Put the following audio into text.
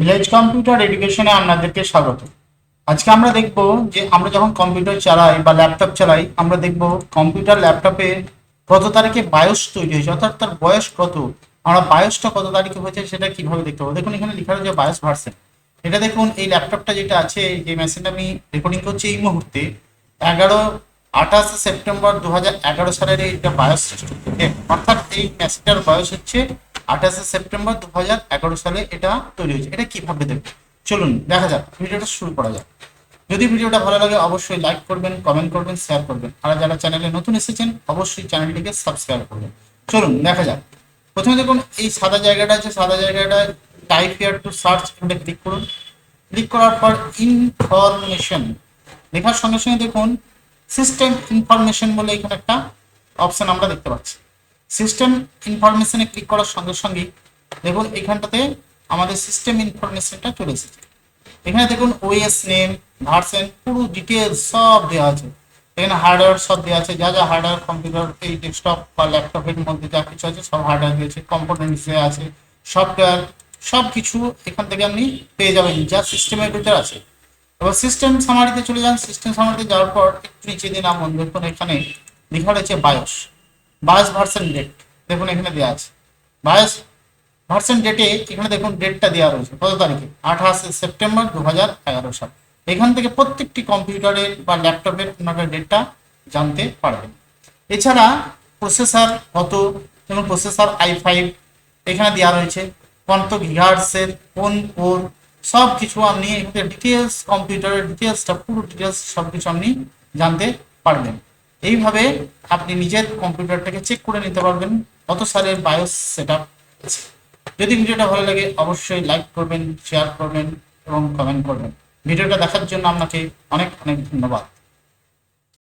Village computer এডুকেশনে আপনাদেরকে স্বাগত। আজকে আমরা দেখব যে আমরা যখন কম্পিউটার চালাই বা ল্যাপটপ চালাই, আমরা দেখব কম্পিউটার ল্যাপটপে কত তারিখে বায়োস তৈরি হয়েছে, অর্থাৎ তার বয়স কত। আমরা বায়োসটা কত তারিখে হয়েছে সেটা কিভাবে দেখতে পাবো। দেখুন এখানে লেখা রয়েছে বায়োস ভার্সন। এটা দেখুন এই ল্যাপটপটা যেটা আছে, যে মেশিনটা আমি রেকর্ডিং করছি এই মুহূর্তে 28 সেপ্টেম্বর 2011 সালের এইটা বায়োস সিস্টেম, অর্থাৎ এই মেশিনটার বয়স হচ্ছে 28 সেপ্টেম্বর 2011 সালে এটা তৈরি হয়েছে। এটা কিভাবে দেখবো চলুন দেখা যাক, ভিডিওটা শুরু করা যাক। যদি ভিডিওটা ভালো লাগে অবশ্যই লাইক করবেন, কমেন্ট করবেন, শেয়ার করবেন, আর যারা চ্যানেলে নতুন এসেছেন অবশ্যই চ্যানেলটিকে সাবস্ক্রাইব করবেন। চলুন দেখা যাক। প্রথমে দেখুন এই সাদা জায়গাটা আছে, সাদা জায়গাটা টাইপ হিয়ার টু সার্চ, এটা ক্লিক করুন। ক্লিক করার পর ইনফরমেশন লেখার সঙ্গে সঙ্গে দেখুন সিস্টেম ইনফরমেশন বলে এখানে একটা অপশন আমরা দেখতে পাচ্ছি। সিস্টেম ইনফরমেশনে ক্লিক করার সঙ্গে সঙ্গে দেখুন এখানটাতে আমাদের সিস্টেম ইনফরমেশনটা চলে এসেছে। এখানে দেখুন ওএস নেম, ভার্সন, পুরো ডিটেলস সব দেওয়া আছে। এখানে হার্ডওয়্যার সব দেওয়া আছে, যা যা হার্ডওয়্যার কম্পিউটার এই ডেস্কটপ বা ল্যাপটপের মধ্যে যা কিছু আছে সব হার্ডওয়্যার দিয়েছে, কম্পোনেন্টস দেওয়া আছে, সফটওয়্যার সব কিছু এখান থেকে আপনি পেয়ে যাবেন যা সিস্টেমের ভিতরে আছে। এবার সিস্টেম সামারিতে চলে যান। সিস্টেম সামারিতে যাওয়ার পর একটু নিচে দিন নাম দেখুন এখানে লেখা রয়েছে বায়োস, বায়োস ভার্সন ডেট। দেখুন এখানে দেওয়া আছে বায়োস ভার্সন ডেটে, এখানে দেখুন ডেটটা দেওয়া রয়েছে কত তারিখে, 28 সেপ্টেম্বর 2011 সাল। এখান থেকে প্রত্যেকটি কম্পিউটারের বা ল্যাপটপের আপনারা ডেটটা জানতে পারবেন। এছাড়া প্রসেসর কত, যেমন প্রসেসর i5 এখানে দেওয়া রয়েছে, কত গিগাহার্টজের, কোন কোর, সব কিছু আপনি এখানে ডিটেলস, কম্পিউটারের ডিটেলসটা পুরো ডিটেলস সব কিছু আপনি জানতে পারবেন। এইভাবে আপনি নিজের কম্পিউটারটাকে চেক করে নিতে পারবেন কত সালের বায়োস সেট আপ আছে। যদি ভিডিওটা ভালো লাগে অবশ্যই লাইক করবেন, শেয়ার করবেন এবং কমেন্ট করবেন। ভিডিওটা দেখার জন্য আপনাকে অনেক অনেক ধন্যবাদ।